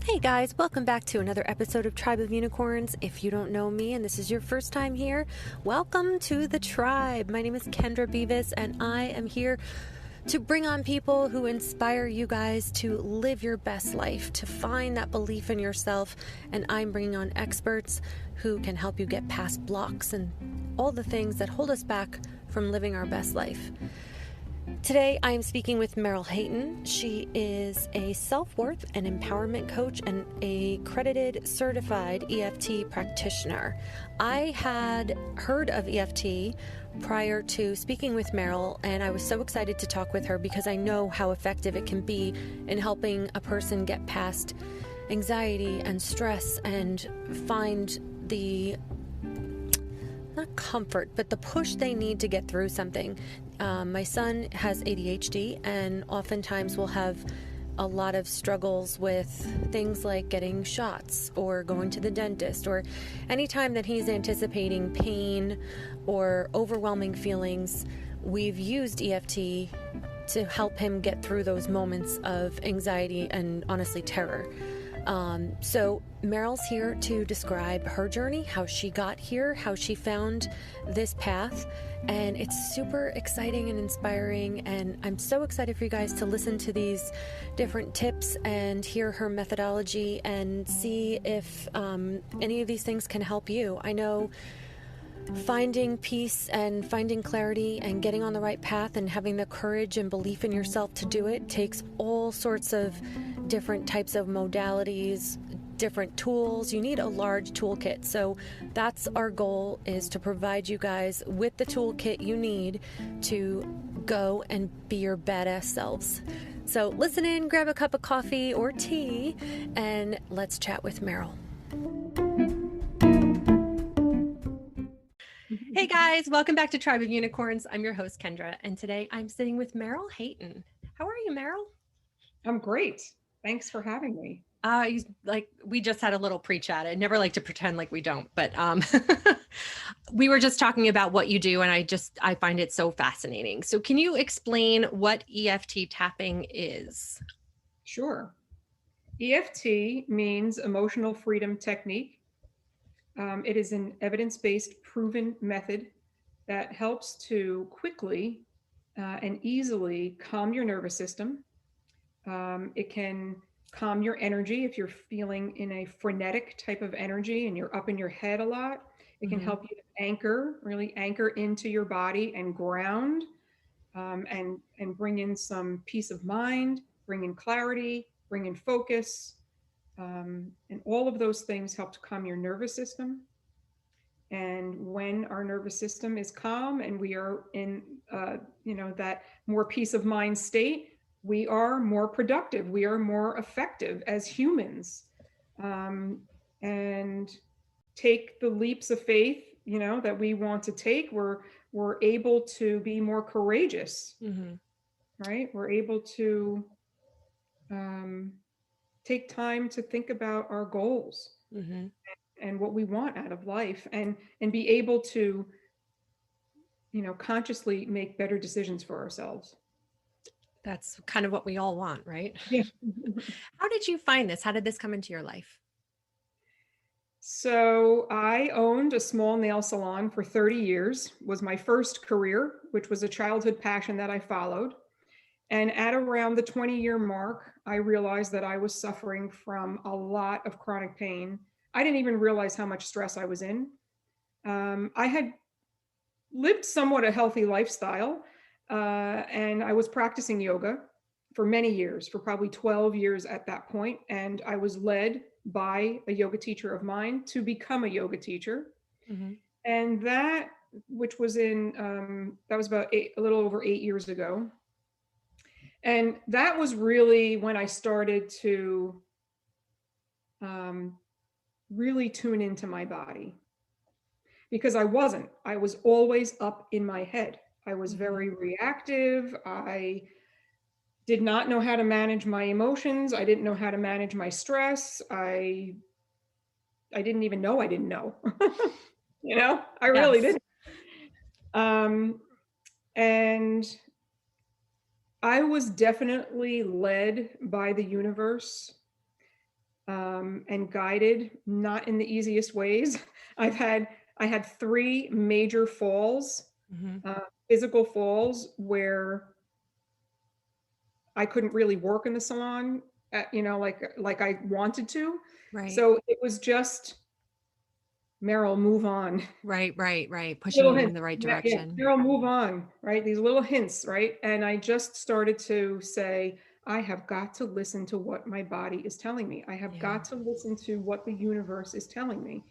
Hey guys, welcome back to another episode of Tribe of Unicorns. If you don't know me and this is your first time here, welcome to the tribe. My name is Kendra Beavis and I am here to bring on people who inspire you guys to live your best life, to find that belief in yourself. And I'm bringing on experts who can help you get past blocks and all the things that hold us back from living our best life. Today, I am speaking with Meryl Hayton. She is a self-worth and empowerment coach and a accredited certified EFT practitioner. I had heard of EFT prior to speaking with Meryl, and I was so excited to talk with her because I know how effective it can be in helping a person get past anxiety and stress and find the not comfort, but the push they need to get through something. My son has ADHD and oftentimes will have a lot of struggles with things like getting shots or going to the dentist, or anytime that he's anticipating pain or overwhelming feelings, we've used EFT to help him get through those moments of anxiety and honestly terror. So Meryl's here to describe her journey, how she got here, how she found this path, and it's super exciting and inspiring, and I'm so excited for you guys to listen to these different tips and hear her methodology and see if any of these things can help you. I know finding peace and finding clarity and getting on the right path and having the courage and belief in yourself to do it takes all sorts of different types of modalities, different tools. You need a large toolkit. So that's our goal, is to provide you guys with the toolkit you need to go and be your badass selves. So listen in, grab a cup of coffee or tea, and let's chat with Meryl. Hey guys, welcome back to Tribe of Unicorns. I'm your host, Kendra, and today I'm sitting with Meryl Hayton. How are you, Meryl? I'm great. Thanks for having me. We just had a little pre-chat. I never like to pretend like we don't, but we were just talking about what you do, and I find it so fascinating. So can you explain what EFT tapping is? Sure. EFT means emotional freedom technique. It is an evidence-based proven method that helps to quickly and easily calm your nervous system. It can calm your energy if you're feeling in a frenetic type of energy and you're up in your head a lot. It can help you to really anchor into your body and ground, and bring in some peace of mind, bring in clarity, bring in focus. And all of those things help to calm your nervous system. And when our nervous system is calm and we are in, that more peace of mind state, we are more productive. We are more effective as humans, and take the leaps of faith, that we want to take. We're able to be more courageous, right? We're able to take time to think about our goals and what we want out of life, and be able to, consciously make better decisions for ourselves. That's kind of what we all want, right? Yeah. How did you find this? How did this come into your life? So I owned a small nail salon for 30 years, was my first career, which was a childhood passion that I followed. And at around the 20-year mark, I realized that I was suffering from a lot of chronic pain. I didn't even realize how much stress I was in. I had lived somewhat a healthy lifestyle, and I was practicing yoga for many years, for probably 12 years at that point. And I was led by a yoga teacher of mine to become a yoga teacher. And that, which was that was about a little over 8 years ago. And that was really when I started to really tune into my body, because I was always up in my head. I was very reactive. I did not know how to manage my emotions. I didn't know how to manage my stress. I didn't even know I didn't know. I really didn't. And I was definitely led by the universe and guided, not in the easiest ways. I had three major falls, Hmm. physical falls, where I couldn't really work in the salon, like I wanted to. Right. So it was just, Meryl, move on. Right. Pushing Little you in hints. the right Yeah, yeah. direction. Meryl, move on, right? These little hints, right? And I just started to say, I have got to listen to what my body is telling me. I have Yeah. got to listen to what the universe is telling me.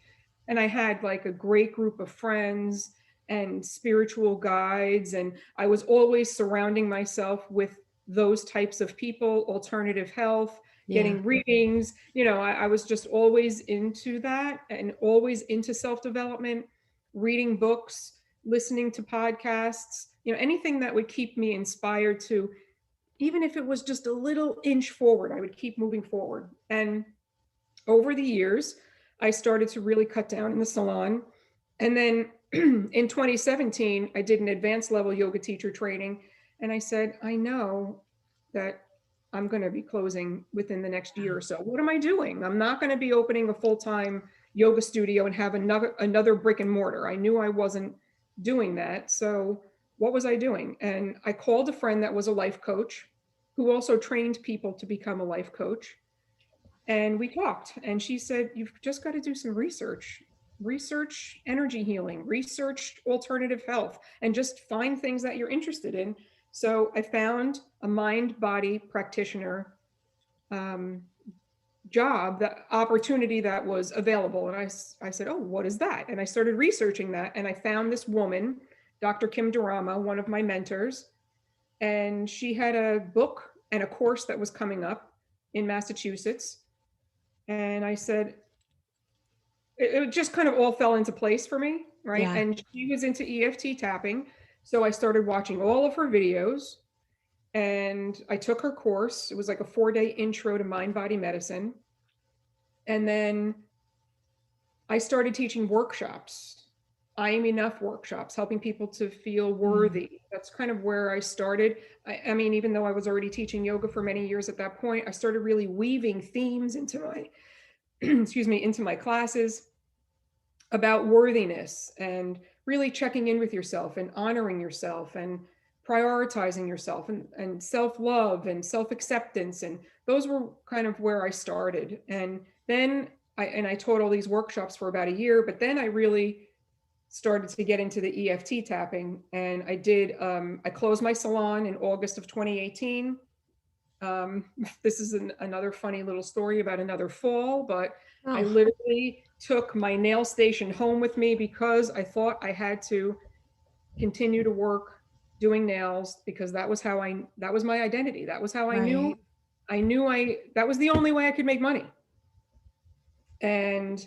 And I had like a great group of friends and spiritual guides, and I was always surrounding myself with those types of people, alternative health, Yeah. getting readings. I was just always into that and always into self-development, reading books, listening to podcasts, anything that would keep me inspired to, even if it was just a little inch forward, I would keep moving forward. And over the years, I started to really cut down in the salon. And then in 2017, I did an advanced level yoga teacher training. And I said, I know that I'm going to be closing within the next year or so. What am I doing? I'm not going to be opening a full-time yoga studio and have another brick and mortar. I knew I wasn't doing that. So what was I doing? And I called a friend that was a life coach who also trained people to become a life coach. And we talked, and she said, you've just got to do some research energy healing, research alternative health, and just find things that you're interested in. So I found a mind body practitioner um, job, that opportunity that was available. And I said, oh, what is that? And I started researching that. And I found this woman, Dr. Kim Durama, one of my mentors. And she had a book and a course that was coming up in Massachusetts. And I said, it just kind of all fell into place for me, right? Yeah. And she was into EFT tapping. So I started watching all of her videos and I took her course. It was like a 4-day intro to mind body medicine. And then I started teaching workshops, I am enough workshops, helping people to feel Mm. worthy. That's kind of where I started. I mean, even though I was already teaching yoga for many years at that point, I started really weaving themes into my, excuse me, into my classes about worthiness and really checking in with yourself and honoring yourself and prioritizing yourself and self-love and self-acceptance. And those were kind of where I started. And then I taught all these workshops for about a year, but then I really started to get into the EFT tapping. And I closed my salon in August of 2018. This is another funny little story about another fall, but I Oh, literally took my nail station home with me because I thought I had to continue to work doing nails because that was my identity. That was how right. that was the only way I could make money. And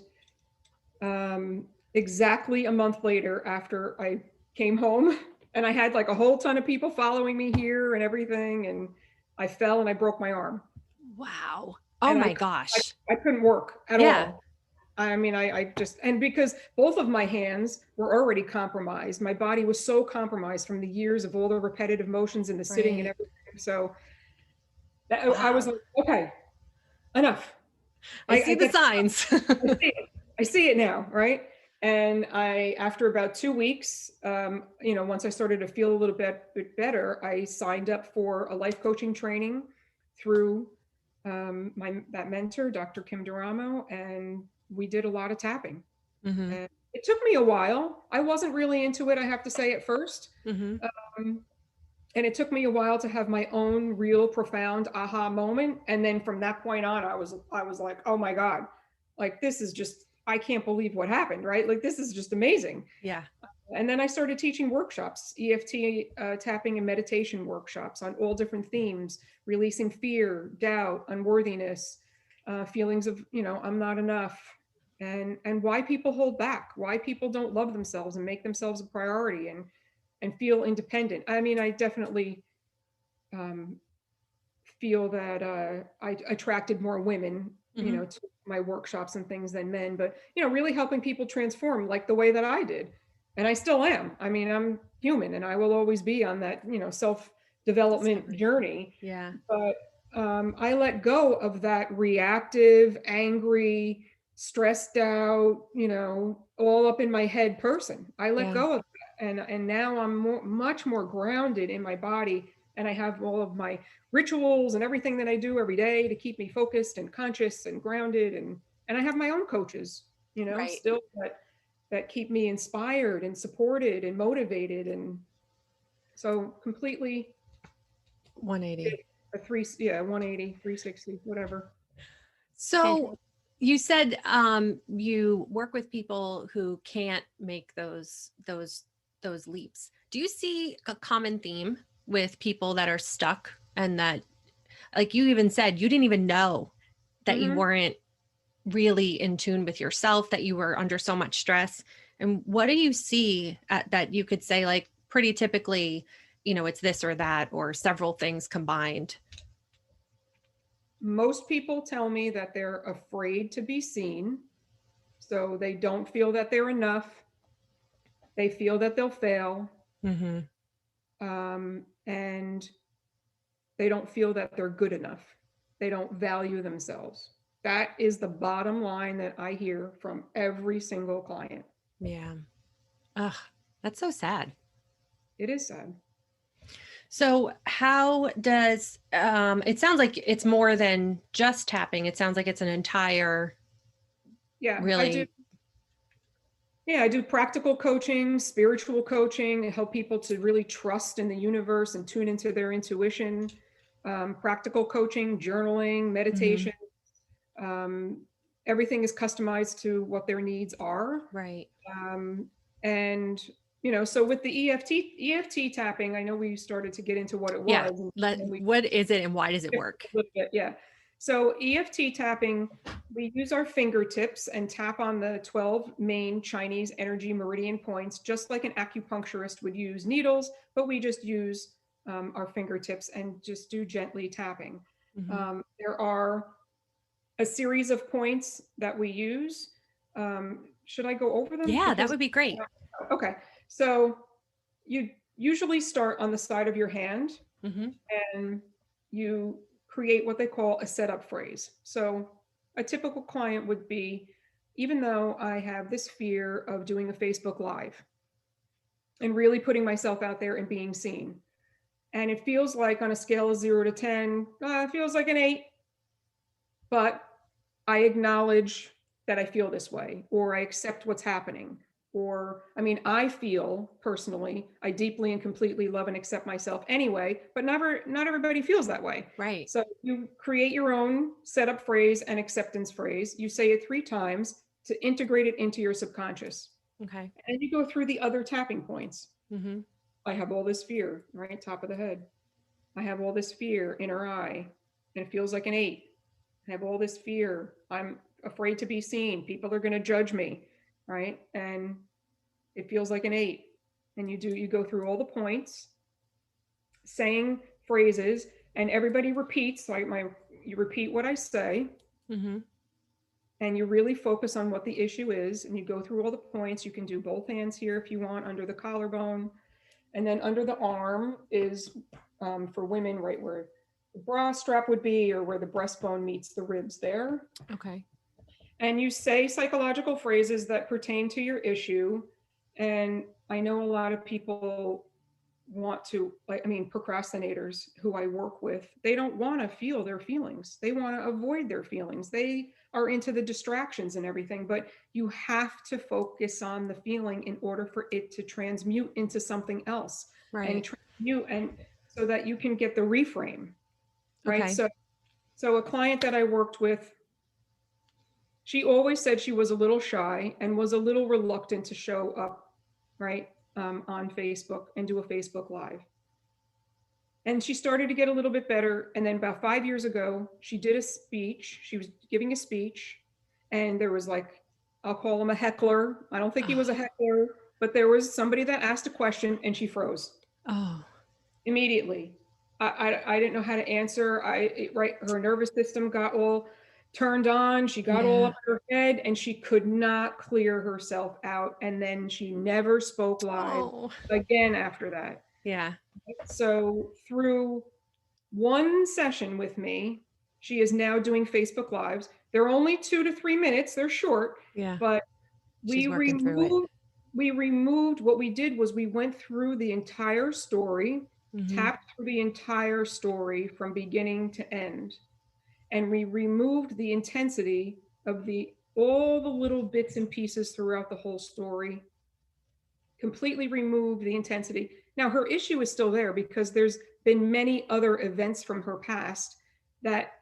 exactly a month later, after I came home, and I had like a whole ton of people following me here and everything, and I fell and I broke my arm. Wow. Oh And my gosh. I couldn't work at Yeah. all. I mean, I just, and because both of my hands were already compromised, my body was so compromised from the years of all the repetitive motions and the sitting and Right. everything. So I was Wow. like, okay, enough. I see I the get, signs. I see it. I see it now, right? And after about 2 weeks, once I started to feel a little bit better, I signed up for a life coaching training through that mentor, Dr. Kim Duramo, and we did a lot of tapping. Hmm. And it took me a while. I wasn't really into it, I have to say, at first. Hmm. Um, and it took me a while to have my own real profound aha moment. And then from that point on, I was like, oh my God, like this is just, I can't believe what happened, right? Like this is just amazing. Yeah. And then I started teaching workshops, EFT tapping and meditation workshops on all different themes, releasing fear, doubt, unworthiness, feelings of, I'm not enough, and why people hold back, why people don't love themselves and make themselves a priority and feel independent. I mean, I definitely um, feel that I attracted more women, Hmm. to my workshops and things than men, but, really helping people transform like the way that I did. And I still am. I mean, I'm human and I will always be on that, self development Discovery. journey. Yeah. But I let go of that reactive, angry, stressed out, all up in my head person. I let Yeah. go of that, and now I'm much more grounded in my body, and I have all of my rituals and everything that I do every day to keep me focused and conscious and grounded, and I have my own coaches, Right. still that keep me inspired and supported and motivated, and so completely 180. a 180, 360, whatever. So you said you work with people who can't make those leaps. Do you see a common theme with people that are stuck and that, like you even said, you didn't even know that you Mm-hmm. weren't really in tune with yourself, that you were under so much stress? And what do you see that you could say, like, pretty typically, it's this or that or several things combined? Most people tell me that they're afraid to be seen. So they don't feel that they're enough. They feel that they'll fail. Mm-hmm. And they don't feel that they're good enough. They don't value themselves. That is the bottom line that I hear from every single client. Yeah. Ugh, that's so sad. It is sad. So how does it sounds like it's more than just tapping. It sounds like it's an entire Yeah, I do. really. Yeah, I do practical coaching, spiritual coaching, and help people to really trust in the universe and tune into their intuition. Practical coaching, journaling, Mhm. meditation. Um, Everything is customized to what their needs are. Right. Um, and so with the EFT tapping, I know we started to get into what it Yeah. was, and then we What is it and why does it shifted work? a little bit. Yeah. So EFT tapping, we use our fingertips and tap on the 12 main Chinese energy meridian points, just like an acupuncturist would use needles, but we just use our fingertips and just do gently tapping. Mhm. There are a series of points that we use. Should I go over them? Yeah, that Because, would be great. okay. So you usually start on the side of your hand Mhm. and you create what they call a setup phrase. So a typical client would be, even though I have this fear of doing a Facebook Live and really putting myself out there and being seen, and it feels like on a scale of 0 to 10, it feels like an 8, but I acknowledge that I feel this way, or I accept what's happening. Or, I mean, I feel personally, I deeply and completely love and accept myself anyway, but not everybody feels that way. Right. So you create your own setup phrase and acceptance phrase. You say it 3 times to integrate it into your subconscious. Okay. And you go through the other tapping points. Mhm. I have all this fear, right? Top of the head. I have all this fear, inner eye, and it feels like an 8. I have all this fear. I'm afraid to be seen. People are going to judge me, right? And it feels like an 8. And you go through all the points, saying phrases, and everybody repeats. Like you repeat what I say, Mhm. and you really focus on what the issue is. And you go through all the points. You can do both hands here if you want, under the collarbone, and then under the arm is for women, right where the bra strap would be, or where the breastbone meets the ribs there. Okay. And you say psychological phrases that pertain to your issue. And I know a lot of people want to, like, I mean, procrastinators who I work with, they don't want to feel their feelings. They want to avoid their feelings. They are into the distractions and everything, but you have to focus on the feeling in order for it to transmute into something else and Right. transmute, and so that you can get the reframe, right? Okay. So a client that I worked with, she always said she was a little shy and was a little reluctant to show up, right, on Facebook and do a Facebook Live. And she started to get a little bit better. And then about 5 years ago, she did a speech. She was giving a speech, and there was, like, I'll call him a heckler. I don't think he was a Oh. heckler, but there was somebody that asked a question and she froze Oh. immediately. I didn't know how to answer. Right, her nervous system got all turned on. She got all Yeah. up in her head, and she could not clear herself out. And then she never spoke live Oh. again after that. Yeah. So through one session with me. She is now doing Facebook Lives. They're only 2 to 3 minutes. They're short, Yeah. but She's working through it. what we did was we went through the entire story, Mm-hmm. tapped through the entire story from beginning to end. And we removed the intensity of all the little bits and pieces throughout the whole story, completely removed the intensity. Now her issue is still there because there's been many other events from her past that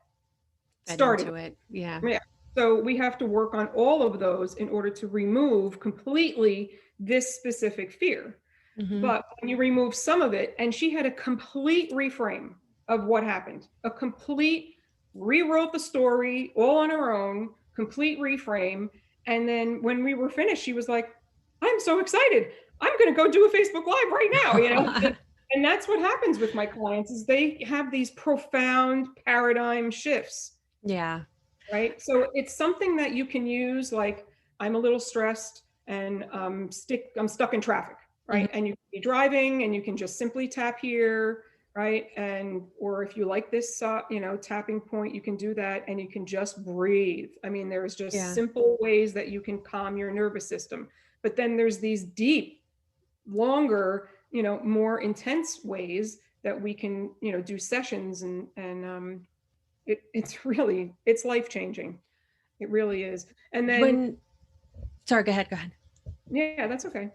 Fed started. into it. Yeah. Yeah. So we have to work on all of those in order to remove completely this specific fear. Mm-hmm. But when you remove some of it, and she had a complete reframe of what happened, a complete rewrote the story all on her own, complete reframe. And then when we were finished, she was like, I'm so excited. I'm going to go do a Facebook Live right now, and that's what happens with my clients is they have these profound paradigm shifts. Yeah. Right. So it's something that you can use, like I'm a little stressed and I'm stuck in traffic. Right. Mm-hmm. And you can be driving and you can just simply tap here. Right. And, or if you like this, tapping point, you can do that and you can just breathe. I mean, there's just simple ways that you can calm your nervous system. But then there's these deep, longer, more intense ways that we can, do sessions and it's life-changing. It really is. And then sorry, go ahead. yeah, that's okay.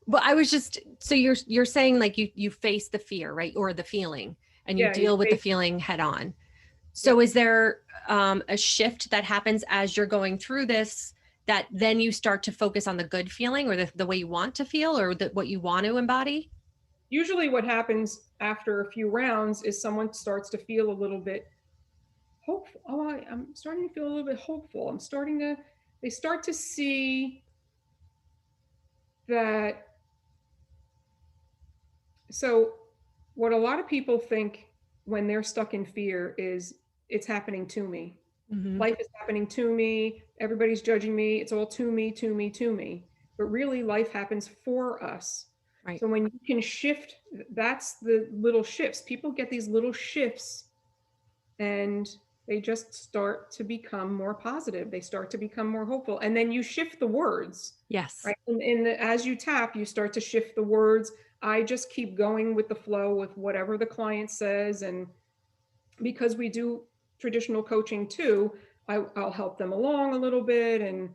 Well, I was just, so you're saying like you face the fear, right? Or the feeling, and you deal with the feeling head on. So is there a shift that happens as you're going through this, that then you start to focus on the good feeling or the way you want to feel or what you want to embody? Usually what happens after a few rounds is someone starts to feel a little bit hopeful. I'm starting to feel a little bit hopeful. They start to see that. So what a lot of people think when they're stuck in fear is it's happening to me. Mm-hmm. Life is happening to me. Everybody's judging me. It's all to me, to me, to me. But really life happens for us. Right. So when you can shift, that's the little shifts. People get these little shifts and they just start to become more positive. They start to become more hopeful. And then you shift the words. Yes. Right. As you tap, you start to shift the words. I just keep going with the flow with whatever the client says. And because we do traditional coaching too, I'll help them along a little bit. And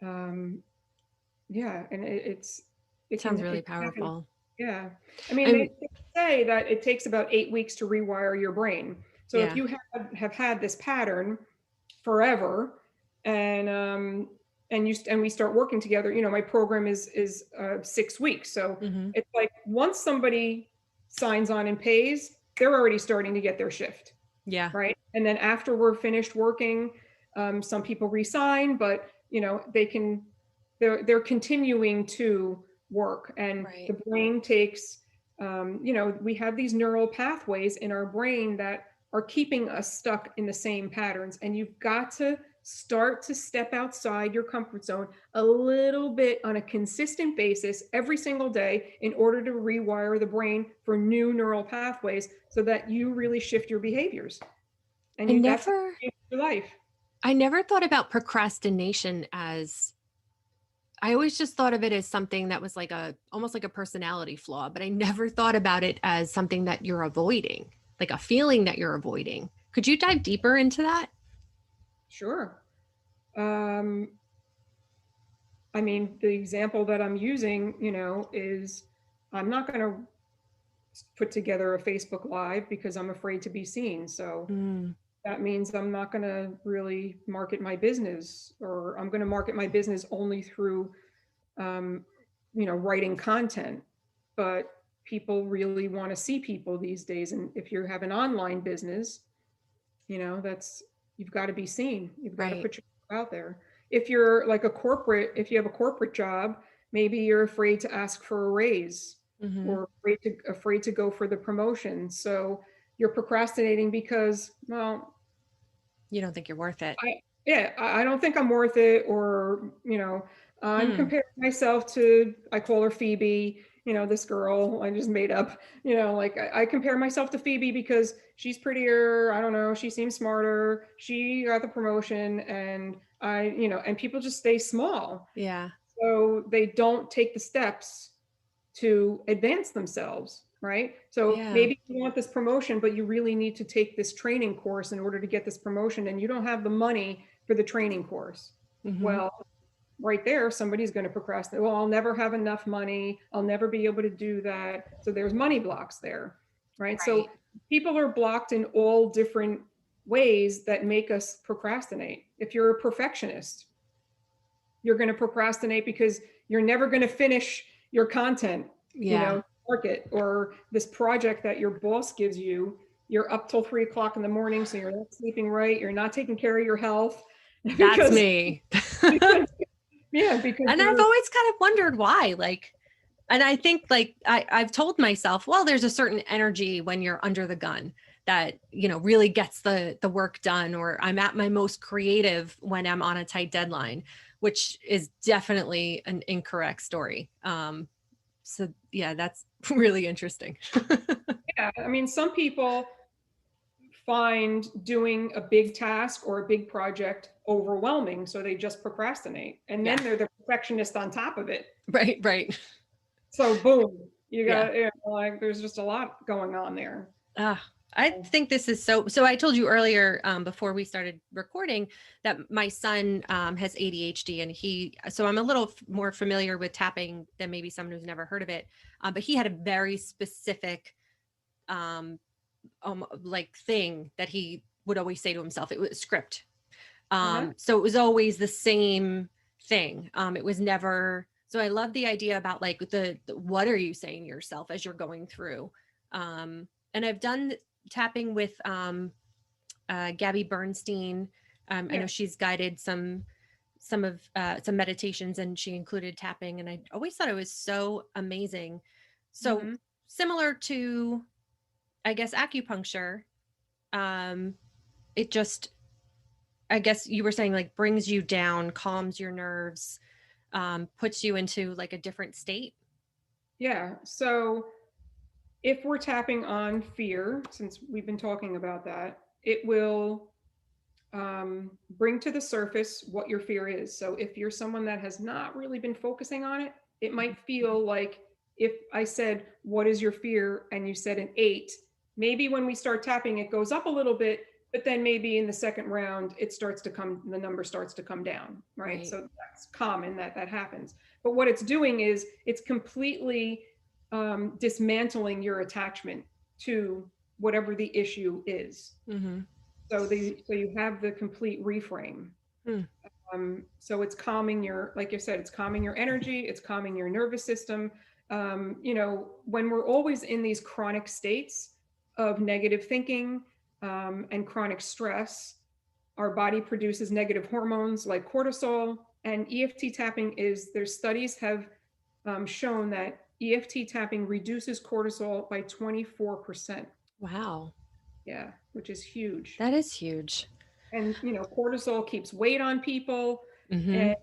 and it sounds really powerful. Happen. Yeah. I mean, they say that it takes about 8 weeks to rewire your brain. So if you have had this pattern forever and we start working together, my program is 6 weeks. So it's like once somebody signs on and pays, they're already starting to get their shift. Yeah. Right. And then after we're finished working, some people resign, but they're continuing to work, and the brain takes, we have these neural pathways in our brain that are keeping us stuck in the same patterns. And you've got to start to step outside your comfort zone a little bit on a consistent basis every single day in order to rewire the brain for new neural pathways so that you really shift your behaviors. And that's your life. I never thought about procrastination I always just thought of it as something that was almost like a personality flaw, but I never thought about it as something that you're avoiding, like a feeling that you're avoiding. Could you dive deeper into that? Sure. I mean, the example that I'm using, is I'm not going to put together a Facebook Live because I'm afraid to be seen. So that means I'm not going to really market my business, or I'm going to market my business only through, writing content. But people really want to see people these days. And if you have an online business, you've got to be seen. You've got to put yourself out there. If you're like if you have a corporate job, maybe you're afraid to ask for a raise or afraid to go for the promotion. So you're procrastinating because, well, you don't think you're worth it. I don't think I'm worth it. Or, I'm comparing myself to, I call her Phoebe, this girl I just made up, I compare myself to Phoebe because she's prettier. I don't know. She seems smarter. She got the promotion, and and people just stay small. Yeah. So they don't take the steps to advance themselves, right? So Yeah. maybe you want this promotion, but you really need to take this training course in order to get this promotion, and you don't have the money for the training course. Mm-hmm. Well, right there, somebody's going to procrastinate. Well, I'll never have enough money. I'll never be able to do that. So there's money blocks there, right? So Right. people are blocked in all different ways that make us procrastinate. If you're a perfectionist, you're going to procrastinate because you're never going to finish your content, Yeah. market, or this project that your boss gives you. You're up till 3 o'clock in the morning, so you're not sleeping right. You're not taking care of your health That's because, me. because yeah, because And I've you're, always kind of wondered why, like, and I think like I've told myself, well, there's a certain energy when you're under the gun that, really gets the work done, or I'm at my most creative when I'm on a tight deadline, which is definitely an incorrect story. So yeah, that's really interesting. yeah, I mean, some people find doing a big task or a big project overwhelming, so they just procrastinate. And then Yeah. they're the perfectionist on top of it. Right. Right. So boom, you Yeah. got, like, there's just a lot going on there. Ah, I think this is so I told you earlier, before we started recording, that my son has ADHD, and so I'm a little more familiar with tapping than maybe someone who's never heard of it. But he had a very specific um, like thing that he would always say to himself. It was a script. Uh-huh. So it was always the same thing. It was never, so I love the idea about like what are you saying to yourself as you're going through. And I've done tapping with Gabby Bernstein. I know Yeah. she's guided some some meditations, and she included tapping, and I always thought it was so amazing. So Mm-hmm. similar to, I guess, acupuncture. um it just, I guess you were saying, like, brings you down, calms your nerves, puts you into like a different state. Yeah. So if we're tapping on fear, since we've been talking about that, it will bring to the surface what your fear is. So if you're someone that has not really been focusing on it, it might feel like if I said, "What is your fear?" and you said an 8, maybe when we start tapping, it goes up a little bit, but then maybe in the second round, the number starts to come down, right? Right. So that's common that happens. But what it's doing is it's completely dismantling your attachment to whatever the issue is. Mm-hmm. So you have the complete reframe. Hmm. So it's calming your, like you said, it's calming your energy, it's calming your nervous system. When we're always in these chronic states of negative thinking and chronic stress, our body produces negative hormones like cortisol. And EFT tapping their studies have shown that EFT tapping reduces cortisol by 24%. Wow. Yeah, which is huge. That is huge. And cortisol keeps weight on people. Mm-hmm.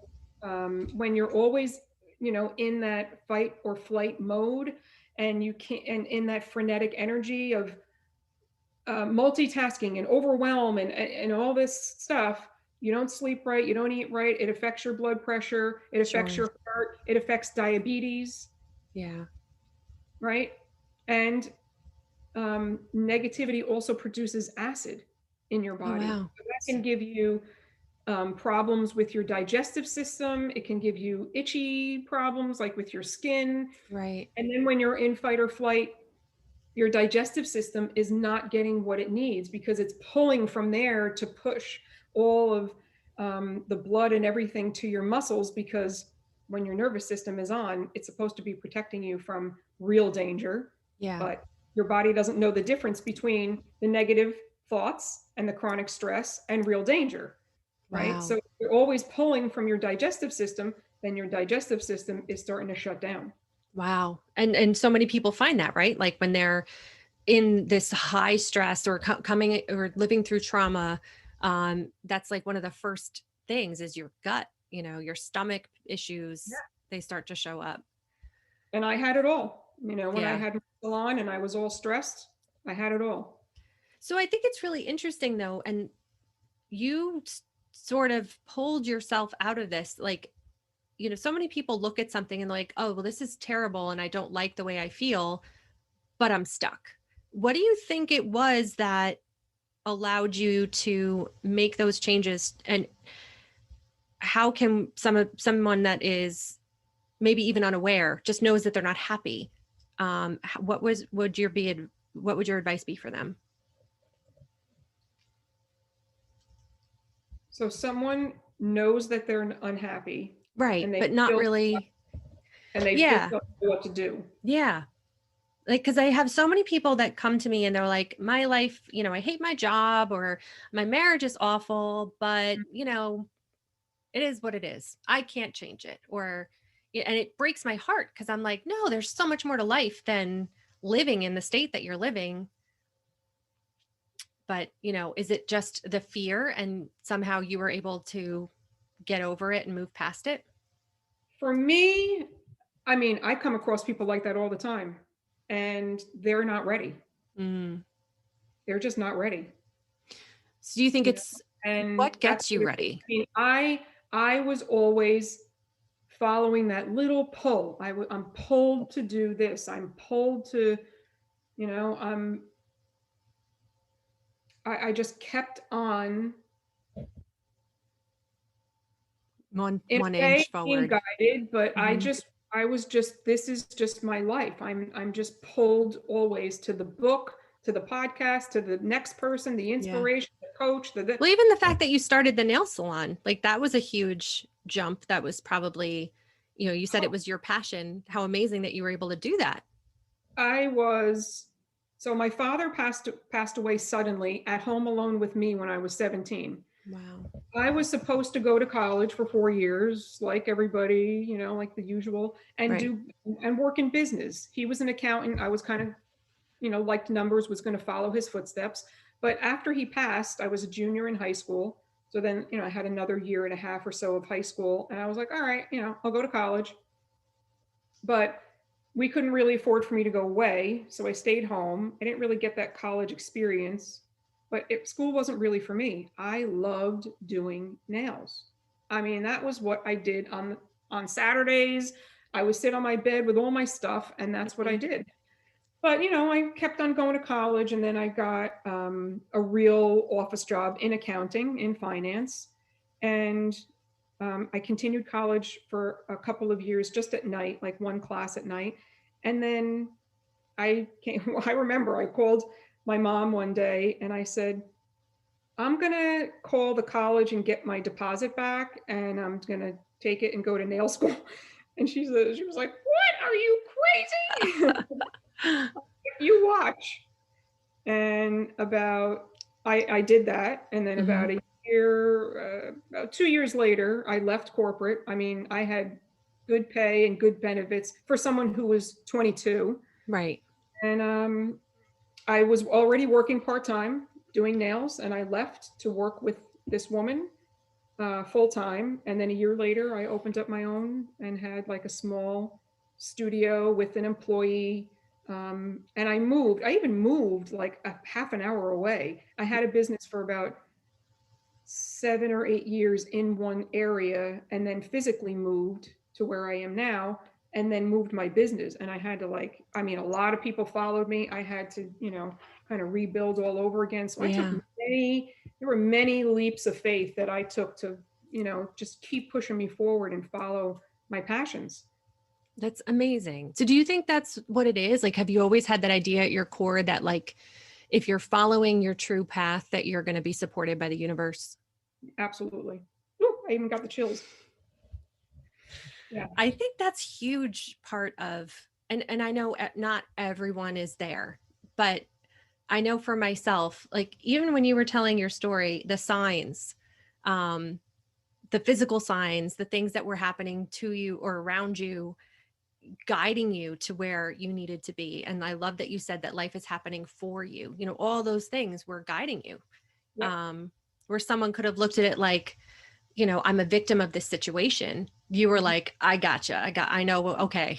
And when you're always in that fight or flight mode, and you can't, and in that frenetic energy of multitasking and overwhelm and all this stuff, you don't sleep right, you don't eat right, it affects your blood pressure, it affects Sure. your heart, it affects diabetes, Yeah. right? And negativity also produces acid in your Oh, body. wow. So that can give you problems with your digestive system. It can give you itchy problems like with your skin. Right. And then when you're in fight or flight, your digestive system is not getting what it needs because it's pulling from there to push all of the blood and everything to your muscles, because when your nervous system is on, it's supposed to be protecting you from real danger. Yeah. But your body doesn't know the difference between the negative thoughts and the chronic stress and real danger, right? So Wow. if you're always pulling from your digestive system, then your digestive system is starting to shut down. Wow. And so many people find that, right? Like when they're in this high stress or coming or living through trauma, that's like one of the first things is your gut, your stomach issues, they start to show up. And I had it all. When I Yeah. had my salon and I was all stressed, I had it all. So I think it's really interesting though. And you sort of pulled yourself out of this. Like, so many people look at something and like, oh, well, this is terrible and I don't like the way I feel, but I'm stuck. What do you think it was that allowed you to make those changes? And how can someone that is maybe even unaware just knows that they're not happy? What would your advice be for them? So someone knows that they're unhappy, Right. and they But not feel, really. and they just Yeah. don't know what to do. Yeah. Like, cause I have so many people that come to me and they're like, my life, I hate my job or my marriage is awful, but it is what it is. I can't change it. And it breaks my heart because I'm like, no, there's so much more to life than living in the state that you're living. But, is it just the fear and somehow you were able to get over it and move past it? For me, I mean, I come across people like that all the time, and they're not ready. Mm. They're just not ready. So do you think it's And what that's gets you what ready? I mean, I was always following that little pull. I'm pulled to do this. I'm pulled to, you know, I'm I just kept on One in a way inch being forward. guided, but Mhm. I was just, this is just my life. I'm just pulled always to the book, to the podcast, to the next person, the Yeah. inspiration, the coach, the Well, even the fact that you started the nail salon, like that was a huge jump. That was probably, you said it was your passion. How amazing that you were able to do that. I was, so my father passed away suddenly at home alone with me when I was 17. Wow. I was supposed to go to college for 4 years, like everybody, like the usual, and Right. work in business. He was an accountant. I was kind of, liked numbers, was going to follow his footsteps. But after he passed, I was a junior in high school. So then, I had another year and a half or so of high school, and I was like, all right, I'll go to college. But we couldn't really afford for me to go away, so I stayed home. I didn't really get that college experience, but school wasn't really for me. I loved doing nails. I mean, that was what I did on Saturdays. I would sit on my bed with all my stuff, and that's what I Mhm. did. But I kept on going to college, and then I got a real office job in accounting, in finance, and I continued college for a couple of years, just at night, like one class at night. And then I remember I called my mom one day and I said, I'm going to call the college and get my deposit back, and I'm going to take it and go to nail school. And she was like, what? Are you crazy? You watch. And I did that. And then Mhm. about a year, about 2 years later, I left corporate. I mean, I had good pay and good benefits for someone who was 22. Right. And I was already working part-time doing nails, and I left to work with this woman full-time. And then a year later, I opened up my own and had like a small studio with an employee. And I even moved like a half an hour away. I had a business for about 7 or 8 years in one area, and then physically moved to where I am now, and then moved my business. And I had to, like, I mean, a lot of people followed me. I had to, kind of rebuild all over again. So Yeah. there were many leaps of faith that I took to, just keep pushing me forward and follow my passions. That's amazing. So do you think that's what it is? Like, have you always had that idea at your core that like, if you're following your true path, that you're going to be supported by the universe? Absolutely. Ooh, I even got the chills. Yeah. I think that's huge part of, and I know not everyone is there, but I know for myself, like even when you were telling your story, the signs, um, the physical signs, the things that were happening to you or around you, guiding you to where you needed to be. And I love that you said that life is happening for you. All those things were guiding you. Yep. Where someone could have looked at it like, I'm a victim of this situation. You were like, I gotcha. I know. Okay.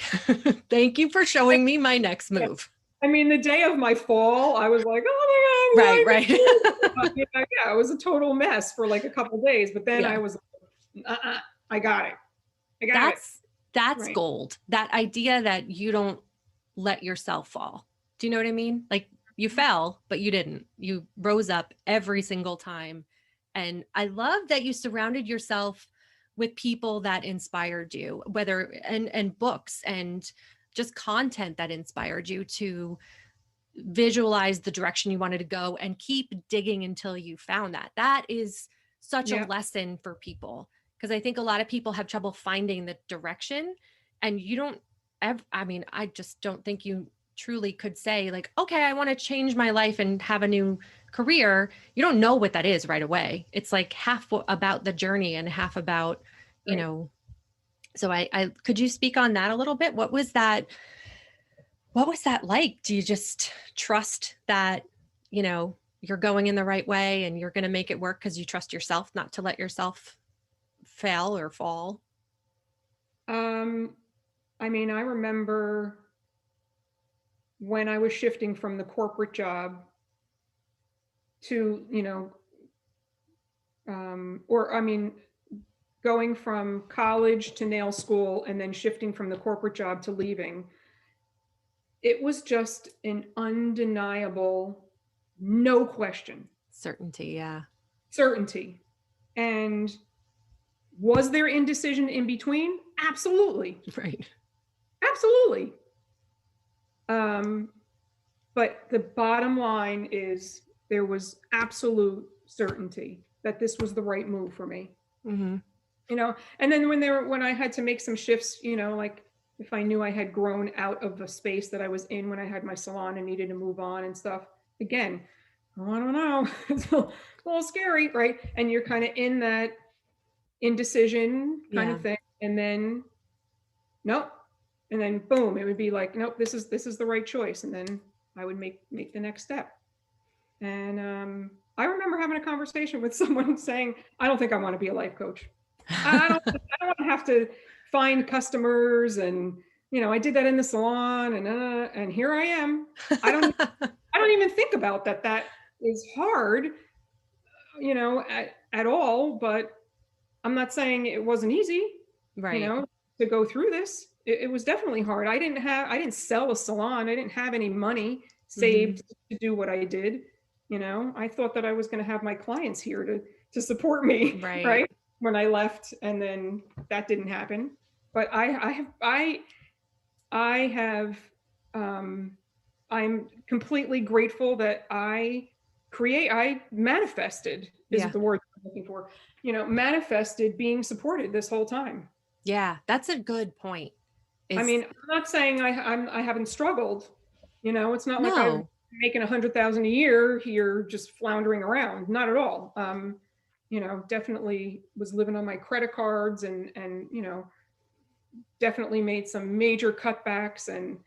Thank you for showing me my next move. I mean, the day of my fall, I was like, oh my Right, God, right. yeah, it was a total mess for like a couple days. But then I Yeah. was, I got it. I got it. That's Right. gold. That idea that you don't let yourself fall. Do you know what I mean? Like you fell, but you didn't. You rose up every single time. And I love that you surrounded yourself with people that inspired you, whether and books and just content that inspired you to visualize the direction you wanted to go and keep digging until you found that. That is such a Yeah. lesson for people because I think a lot of people have trouble finding the direction and you don't I mean, I just don't think you truly could say like, okay, I want to change my life and have a new career. You don't know what that is right away. It's like half about the journey and half about, you Right. know, so I could you speak on that a little bit? What was that like? Do you just trust that, you're going in the right way and you're going to make it work because you trust yourself not to let yourself fail or fall? Um, I mean, I remember when I was shifting from the corporate job to, or I mean, going from college to nail school and then shifting from the corporate job to leaving, it was just an undeniable, no question, Certainty. Yeah. certainty. And was there indecision in between? Absolutely. Right. Absolutely. Um, but the bottom line is there was absolute certainty that this was the right move for me. Mm-hmm. And then when I had to make some shifts, like if I knew I had grown out of the space that I was in when I had my salon and needed to move on and stuff, again, oh, I don't know, it's a little scary, right? And you're kind of in that indecision kind Yeah. of thing, and then nope, and then boom, it would be like, nope, this is the right choice, and then I would make the next step. And I remember having a conversation with someone saying, I don't think I want to be a life coach. I don't want to have to find customers, and I did that in the salon, and here I am. I don't even think about that. That is hard, at all. But I'm not saying it wasn't easy, you Right. know, to go through this. It was definitely hard. I didn't sell a salon. I didn't have any money Mm-hmm. saved to do what I did. I thought that I was going to have my clients here to support me, Right. right? When I left, and then that didn't happen. But I have, um, I'm completely grateful that I manifested, is Yeah. the word I'm looking for, manifested being supported this whole time. Yeah. That's a good point. I Is mean, I'm not saying I haven't struggled. It's not like I'm no. making 100,000 a year here, just floundering around. Not at all. Definitely was living on my credit cards, and definitely made some major cutbacks, and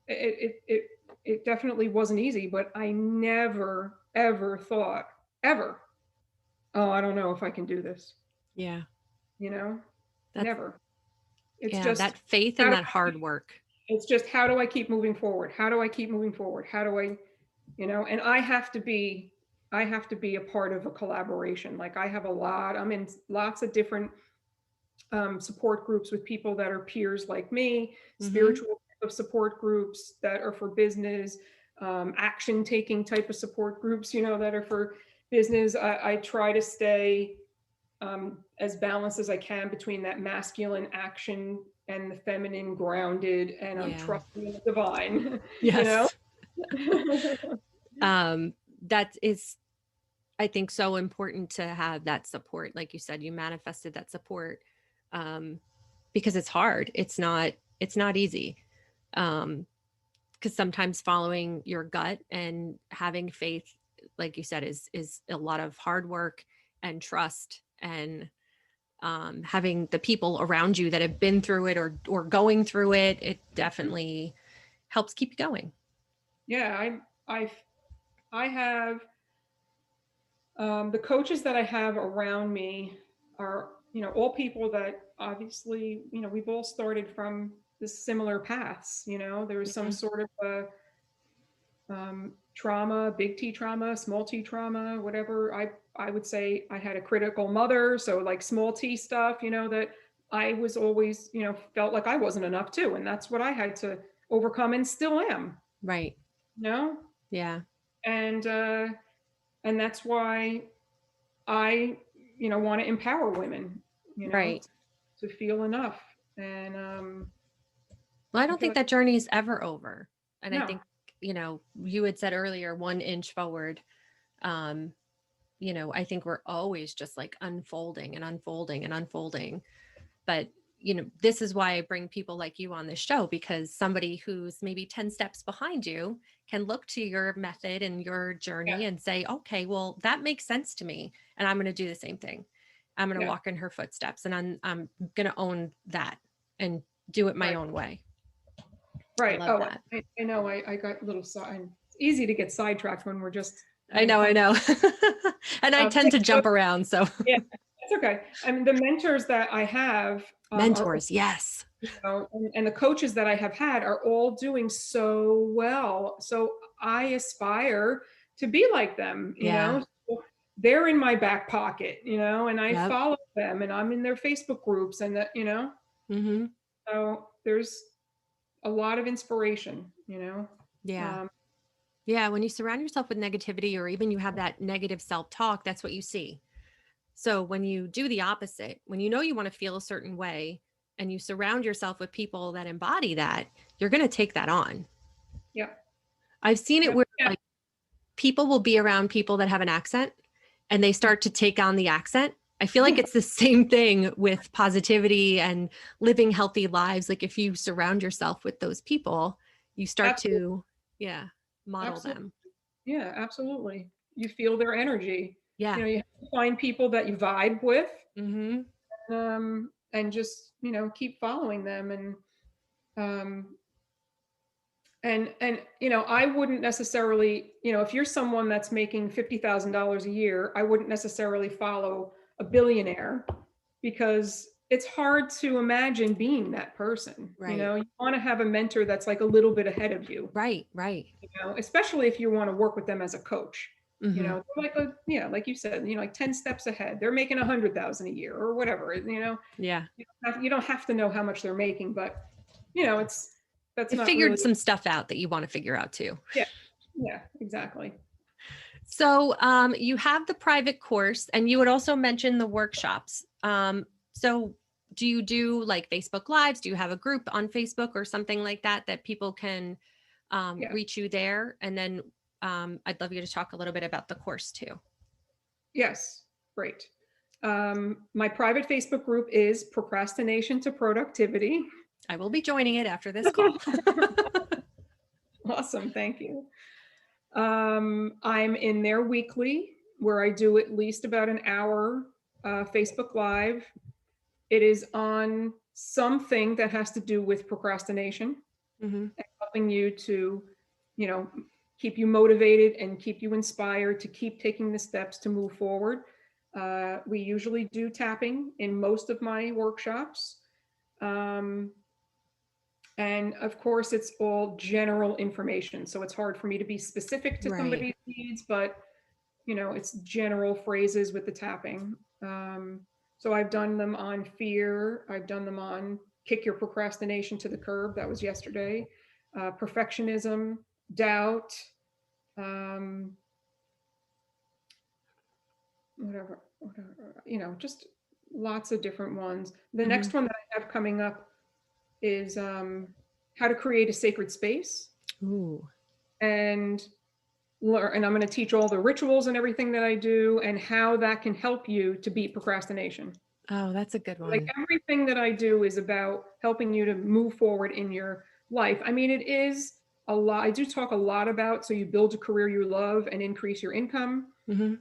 it definitely wasn't easy. But I never ever thought, ever, oh, I don't know if I can do this. Yeah. You know, That's never. It's yeah, just that faith how and do that hard work. it's just how do I keep moving forward? How do I keep moving forward? How do I, and I have to be a part of a collaboration. Like I'm in lots of different support groups with people that are peers like me, Mm-hmm. spiritual type of support groups that are for business, action taking type of support groups, that are for business. I try to stay as balanced as I can between that masculine action and the feminine grounded, and I'm Yeah. trusting in the divine, you know? Yes. That is, I think, so important to have that support. Like you said, you manifested that support, um, because it's hard. It's not easy. Because sometimes following your gut and having faith, like you said, is a lot of hard work and trust, and having the people around you that have been through it or going through it. It definitely helps keep you going. Yeah, I have the coaches that I have around me are, all people that obviously, we've all started from the similar paths. There was some Mhm. sort of trauma, big T trauma, small T trauma, whatever. I would say I had a critical mother. So like small T stuff, that I was always, felt like I wasn't enough too. And that's what I had to overcome and still am, Right. you know? Yeah. And, uh, and that's why I, want to empower women, Right. to feel enough. And, Well, I I don't feel think like, that journey is ever over. And I no, think, you had said earlier, 1 inch forward. Um, I think we're always just like unfolding and unfolding and unfolding. But, this is why I bring people like you on this show, because somebody who's maybe 10 steps behind you can look to your method and your yeah, journey and say, okay, well, that makes sense to me. And I'm going to do the same thing. I'm going to yeah, walk in her footsteps, and I'm going to own that and do it my right. own way. I Right. love Oh, that. I know. I got a little side. It's easy to get sidetracked when we're just I having know, I fun. know. And I tend to jump around. So Yeah, it's okay. I mean, the mentors that I have are, mentors, yes. and the coaches that I have had are all doing so well. So I aspire to be like them. Yeah. So they're in my back pocket. And I Yep. follow them, and I'm in their Facebook groups, and that. Mm-hmm. So there's a lot of inspiration. Yeah. Um, Yeah. When you surround yourself with negativity, or even you have that negative self-talk, that's what you see. So when you do the opposite, when you want to feel a certain way and you surround yourself with people that embody that, you're going to take that on. yeah. I've seen it Yeah. where Yeah. like people will be around people that have an accent and they start to take on the accent. I feel like it's the same thing with positivity and living healthy lives. Like if you surround yourself with those people, you start Absolutely. to, yeah, model Absolutely. them. Yeah, absolutely. You feel their energy. Yeah. You have to find people that you vibe with, Mm-hmm. and just, keep following them. Um, and I wouldn't necessarily, if you're someone that's making $50,000 a year, I wouldn't necessarily follow a billionaire, because it's hard to imagine being that person. Right. You want to have a mentor that's like a little bit ahead of you. Right. Right. Especially if you want to work with them as a coach. Mm-hmm. They're like like you said, like 10 steps ahead. They're making 100,000 a year or whatever. Yeah. You don't have to know how much they're making, but it's that's I not really. figured some stuff out that you want to figure out too. Yeah, yeah, exactly. So you have the private course, and you would also mention the workshops. So do you do like Facebook Lives? Do you have a group on Facebook or something like that that people can Yeah. reach you there? And then I'd love you to talk a little bit about the course too. Yes. Great. My private Facebook group is Procrastination to Productivity. I will be joining it after this call. Awesome. Thank you. I'm in there weekly, where I do at least about an hour Facebook Live. It is on something that has to do with procrastination, Mm-hmm. helping you to, you know, keep you motivated and keep you inspired to keep taking the steps to move forward. We usually do tapping in most of my workshops. Um, and of course, it's all general information. So it's hard for me to be specific to Right. somebody's needs, but it's general phrases with the tapping. So I've done them on fear. I've done them on kick your procrastination to the curb. That was yesterday. Perfectionism, doubt, um, whatever, just lots of different ones. The Mm-hmm. next one that I have coming up is how to create a sacred space. Ooh. And and I'm going to teach all the rituals and everything that I do and how that can help you to beat procrastination. Oh, that's a good Like one. everything that I do is about helping you to move forward in your life. I mean, it is a lot. I do talk a lot about so you build a career you love and increase your income, Mm-hmm.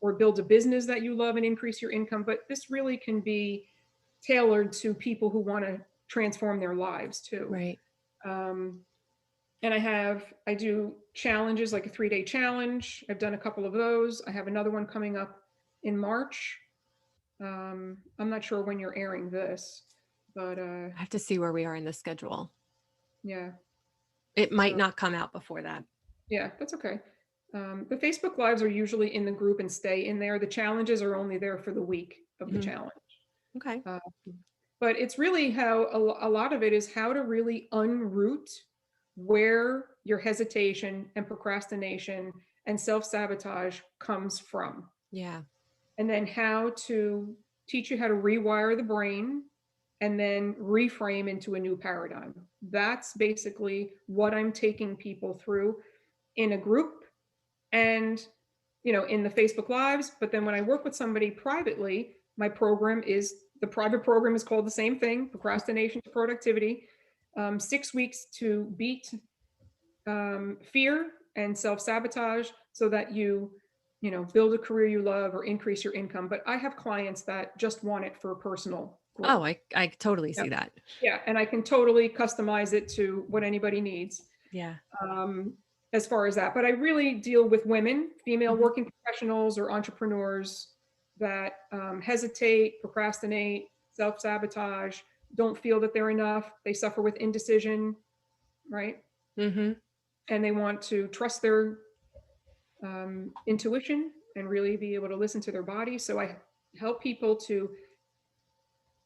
or build a business that you love and increase your income. But this really can be tailored to people who want to transform their lives too. Right. Um, and I do challenges, like a 3-day challenge. I've done a couple of those. I have another one coming up in March. I'm not sure when you're airing this, but I have to see where we are in the schedule. yeah. It might So not come out before that. Yeah, that's okay. The Facebook Lives are usually in the group and stay in there. The challenges are only there for the week of the Hmm. challenge. Okay. Uh, but it's really how a lot of it is how to really unroot where your hesitation and procrastination and self-sabotage comes from. Yeah. And then how to teach you how to rewire the brain and then reframe into a new paradigm. That's basically what I'm taking people through in a group and in the Facebook Lives. But then when I work with somebody privately, the private program is called the same thing, Procrastination to Productivity. 6 weeks to beat fear and self-sabotage so that you build a career you love or increase your income. But I have clients that just want it for personal Oh, growth. I totally Yeah. see that. Yeah, and I can totally customize it to what anybody needs. Yeah. um, as far as that. But I really deal with women, female Hmm. working professionals or entrepreneurs that hesitate, procrastinate, self sabotage, don't feel that they're enough. They suffer with indecision, right? Hmm. And they want to trust their intuition and really be able to listen to their body. So I help people to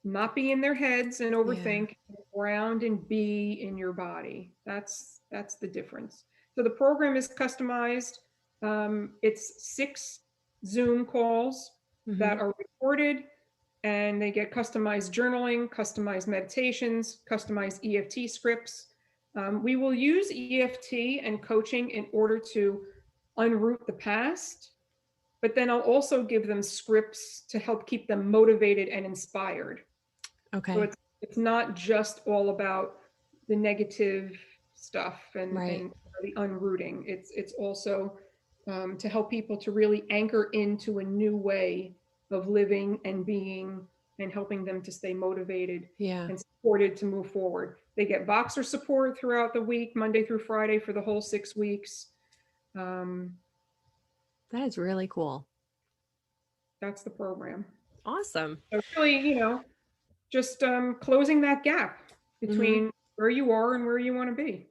not be in their heads and Yeah. overthink, ground and be in your body. That's the difference. So the program is customized. It's 6 Zoom calls Hmm. that are recorded, and they get customized journaling, customized meditations, customized EFT scripts. We will use EFT and coaching in order to unroot the past, but then I'll also give them scripts to help keep them motivated and inspired. So Okay. it's not just all about the negative stuff Right. and the unrooting. It's also to help people to really anchor into a new way of living and being, and helping them to stay motivated Yeah. and supported to move forward. They get Voxer support throughout the week, Monday through Friday for the whole 6 weeks. Um, That is really cool. that's the program. Awesome. So really, just closing that gap Hmm. between where you are and where you want to be.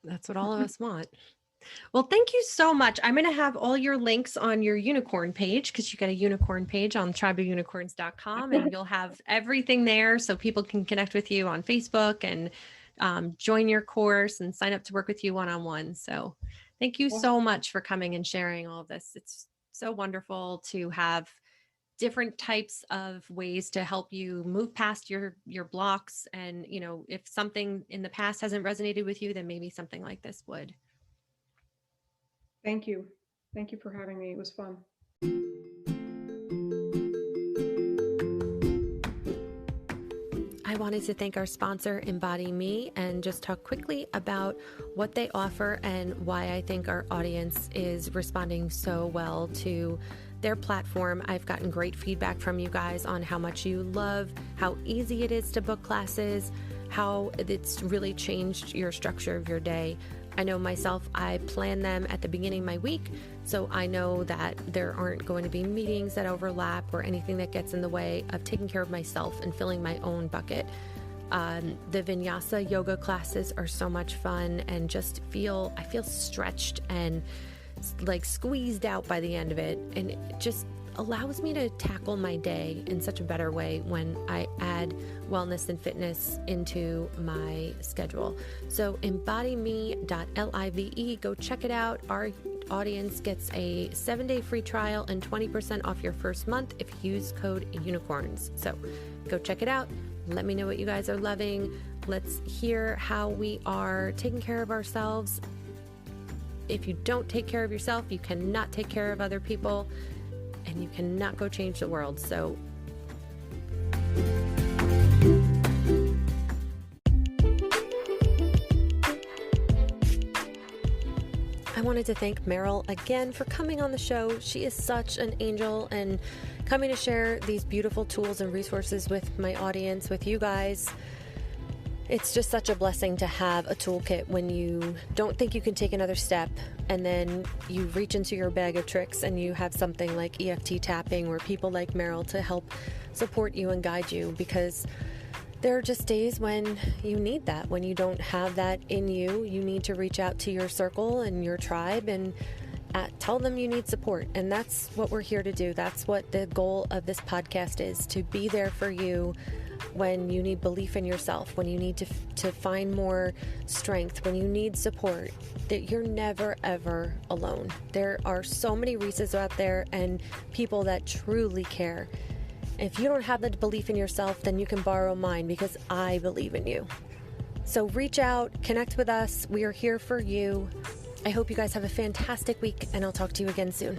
That's what all of us want. Well, thank you so much. I'm going to have all your links on your unicorn page because you got a unicorn page on tribeofunicorns.com, and you'll have everything there so people can connect with you on Facebook and join your course and sign up to work with you one-on-one. So thank you so much for coming and sharing all of this. It's so wonderful to have different types of ways to help you move past your blocks. And, if something in the past hasn't resonated with you, then maybe something like this would. Thank you. Thank you for having me. It was fun. I wanted to thank our sponsor, Embody Me, and just talk quickly about what they offer and why I think our audience is responding so well to their platform. I've gotten great feedback from you guys on how much you love, how easy it is to book classes, how it's really changed your structure of your day. I know myself, I plan them at the beginning of my week, so I know that there aren't going to be meetings that overlap or anything that gets in the way of taking care of myself and filling my own bucket. The vinyasa yoga classes are so much fun, and I feel stretched and like squeezed out by the end of it. And it just allows me to tackle my day in such a better way when I add wellness and fitness into my schedule. So embodymE.live, go check it out. Our audience gets a 7-day free trial and 20% off your first month if you use code unicorns. So go check it out. Let me know what you guys are loving. Let's hear how we are taking care of ourselves. If you don't take care of yourself, you cannot take care of other people, and you cannot go change the world. So I wanted to thank Meryl again for coming on the show. She is such an angel and coming to share these beautiful tools and resources with my audience, with you guys. It's just such a blessing to have a toolkit when you don't think you can take another step, and then you reach into your bag of tricks and you have something like EFT tapping or people like Meryl to help support you and guide you, because there are just days when you need that, when you don't have that in you. You need to reach out to your circle and your tribe and tell them you need support. And that's what we're here to do. That's what the goal of this podcast is, to be there for you when you need belief in yourself, when you need to find more strength, when you need support, that you're never, ever alone. There are so many resources out there and people that truly care. If you don't have the belief in yourself, then you can borrow mine, because I believe in you. So reach out, connect with us. We are here for you. I hope you guys have a fantastic week, and I'll talk to you again soon.